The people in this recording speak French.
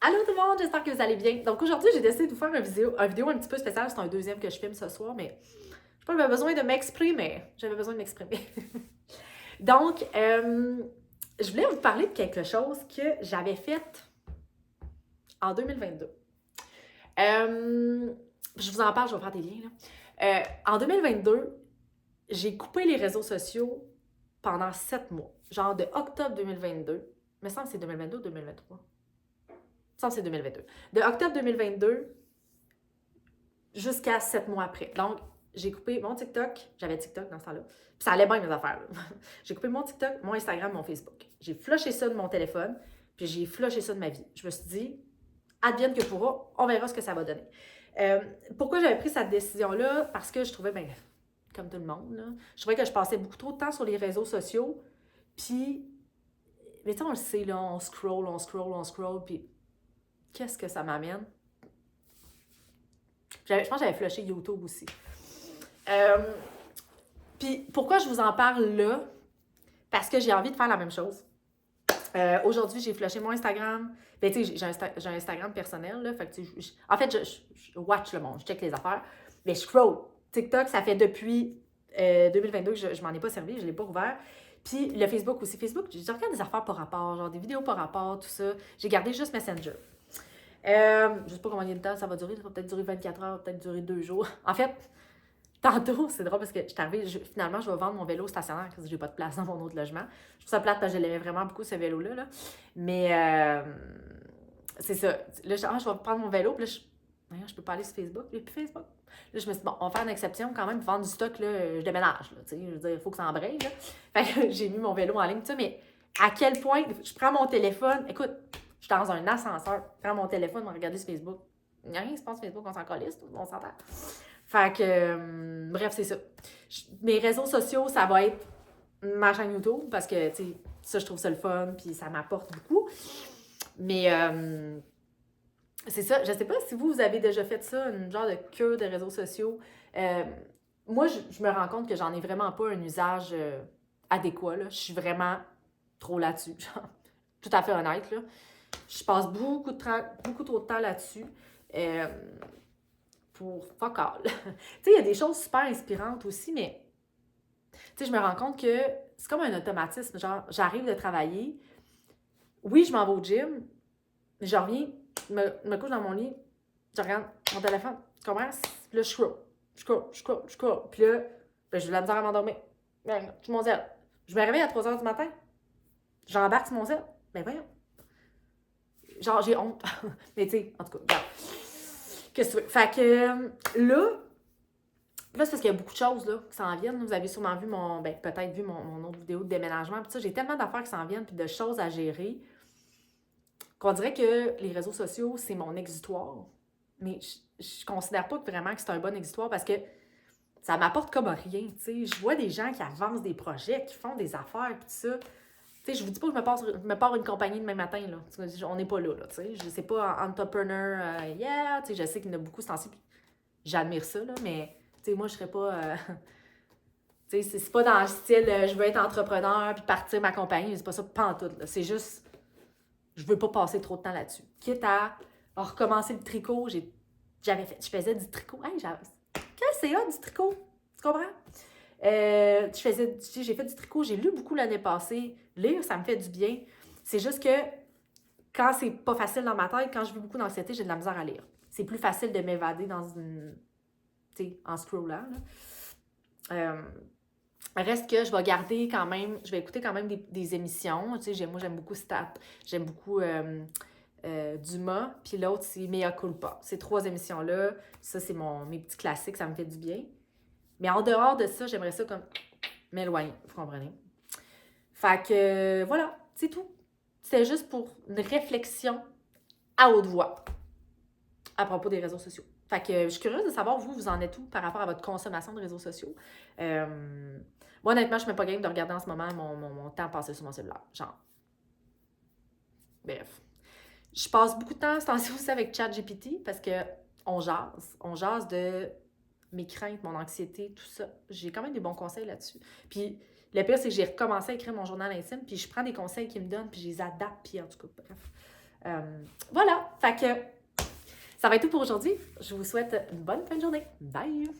Allô tout le monde, j'espère que vous allez bien. Donc aujourd'hui, j'ai décidé de vous faire une vidéo un petit peu spéciale. C'est un deuxième que je filme ce soir, mais je pas, j'avais besoin de m'exprimer. J'avais besoin de m'exprimer. Donc, je voulais vous parler de quelque chose que j'avais fait en 2022. Je vous en parle, je vais faire des liens. En 2022, j'ai coupé les réseaux sociaux pendant 7 mois. Genre de octobre 2022. Il me semble que c'est 2022 ou 2023. Ça, c'est 2022. De octobre 2022 jusqu'à 7 mois après. Donc, j'ai coupé mon TikTok. J'avais TikTok dans ce temps-là. Puis ça allait bien, mes affaires. J'ai coupé mon TikTok, mon Instagram, mon Facebook. J'ai flushé ça de mon téléphone, puis j'ai flushé ça de ma vie. Je me suis dit, advienne que pourra, on verra ce que ça va donner. Pourquoi j'avais pris cette décision-là? Parce que je trouvais, ben, comme tout le monde, là, je trouvais que je passais beaucoup trop de temps sur les réseaux sociaux. Puis, mais tu sais, on le sait, là, on scroll, puis qu'est-ce que ça m'amène? Je pense que j'avais flushé YouTube aussi. Puis pourquoi je vous en parle là? Parce que j'ai envie de faire la même chose. Aujourd'hui, j'ai flushé mon Instagram. Ben, tu sais, j'ai un Instagram personnel, là. Fait que, en fait, je watch le monde, je check les affaires. Mais je scroll. TikTok, ça fait depuis 2022 que je m'en ai pas servi, je l'ai pas ouvert. Puis le Facebook aussi. Facebook, je regarde des affaires par rapport, genre des vidéos par rapport, tout ça. J'ai gardé juste Messenger. Je sais pas combien de temps ça va durer. Ça va peut-être durer 24 heures, peut-être durer 2 jours. En fait, tantôt, c'est drôle parce que je suis arrivée, finalement, je vais vendre mon vélo stationnaire parce que j'ai pas de place dans mon autre logement. Je trouve ça plate parce que je l'aimais vraiment beaucoup, ce vélo-là. Là. Mais c'est ça. Là, je vais prendre mon vélo, puis là, je peux pas aller sur Facebook. Il n'y a plus Facebook. Là, je me suis dit, bon, on va faire une exception quand même, puis vendre du stock, là, je déménage. Là, je veux dire, il faut que ça embraye. Là. Fait que j'ai mis mon vélo en ligne, tout ça, mais à quel point je prends mon téléphone, écoute, je suis dans un ascenseur, je prends mon téléphone, je regarde sur Facebook. Il n'y a rien qui se passe sur Facebook, on s'en calisse, on s'entend. Fait que, bref, c'est ça. Mes réseaux sociaux, ça va être ma chaîne YouTube parce que, tu sais, ça, je trouve ça le fun, puis ça m'apporte beaucoup. Mais c'est ça. Je sais pas si vous avez déjà fait ça, une genre de cure de réseaux sociaux. Moi, je me rends compte que j'en ai vraiment pas un usage adéquat. Là. Je suis vraiment trop là-dessus. Genre, tout à fait honnête. Là. Je passe beaucoup trop de temps là-dessus. Pour fuck all. Tu sais, il y a des choses super inspirantes aussi, mais tu sais, je me rends compte que c'est comme un automatisme. Genre, j'arrive de travailler, oui, je m'en vais au gym, mais je reviens, me couche dans mon lit, je regarde mon téléphone, tu comprends? Puis là, je scroll. Puis là, ben, j'ai de la misère à m'endormir. Ben, tout mon zèle. Je me réveille à 3 h du matin, j'embarque sur mon zèle. Ben voyons. Genre, j'ai honte. Mais tu sais, en tout cas, regarde. Qu'est-ce que tu veux? Fait que là, c'est parce qu'il y a beaucoup de choses là, qui s'en viennent. Vous avez sûrement vu peut-être vu mon autre vidéo de déménagement. Puis ça, j'ai tellement d'affaires qui s'en viennent puis de choses à gérer qu'on dirait que les réseaux sociaux, c'est mon exutoire. Mais je considère pas vraiment que c'est un bon exutoire parce que ça m'apporte comme rien. T'sais. Je vois des gens qui avancent des projets, qui font des affaires puis tout ça. T'sais, je vous dis pas que je me pars une compagnie demain matin. Là. On n'est pas là. Je sais pas, entrepreneur, je sais qu'il y en a beaucoup ce temps-ci. J'admire ça, là, mais moi, je serais pas. C'est pas dans le style je veux être entrepreneur puis partir ma compagnie. C'est pas ça pantoute. Là. C'est juste, je veux pas passer trop de temps là-dessus. Quitte à recommencer le tricot, je faisais du tricot. Hey, quel c'est du tricot? Tu comprends? J'ai fait du tricot, j'ai lu beaucoup l'année passée. Lire, ça me fait du bien. C'est juste que quand c'est pas facile dans ma tête, quand je vis beaucoup d'anxiété, j'ai de la misère à lire. C'est plus facile de m'évader dans une. Tu sais, en scrollant. Reste que je vais garder quand même, je vais écouter quand même des émissions. Tu sais, moi, j'aime beaucoup Stat, j'aime beaucoup Dumas, puis l'autre, c'est Mea Culpa. Ces 3 émissions-là, ça, c'est mes petits classiques, ça me fait du bien. Mais en dehors de ça, j'aimerais ça comme m'éloigner, vous comprenez? Fait que, voilà, c'est tout. C'était juste pour une réflexion à haute voix à propos des réseaux sociaux. Fait que je suis curieuse de savoir, vous en êtes où par rapport à votre consommation de réseaux sociaux. Moi, honnêtement, je ne mets pas game de regarder en ce moment mon temps passé sur mon cellulaire. Genre. Bref. Je passe beaucoup de temps ce temps-ci aussi avec ChatGPT parce que on jase. On jase de mes craintes, mon anxiété, tout ça. J'ai quand même des bons conseils là-dessus. Puis le pire, c'est que j'ai recommencé à écrire mon journal intime, puis je prends des conseils qu'il me donne, puis je les adapte, puis en tout cas, bref. Voilà. voilà, fait que ça va être tout pour aujourd'hui. Je vous souhaite une bonne fin de journée. Bye!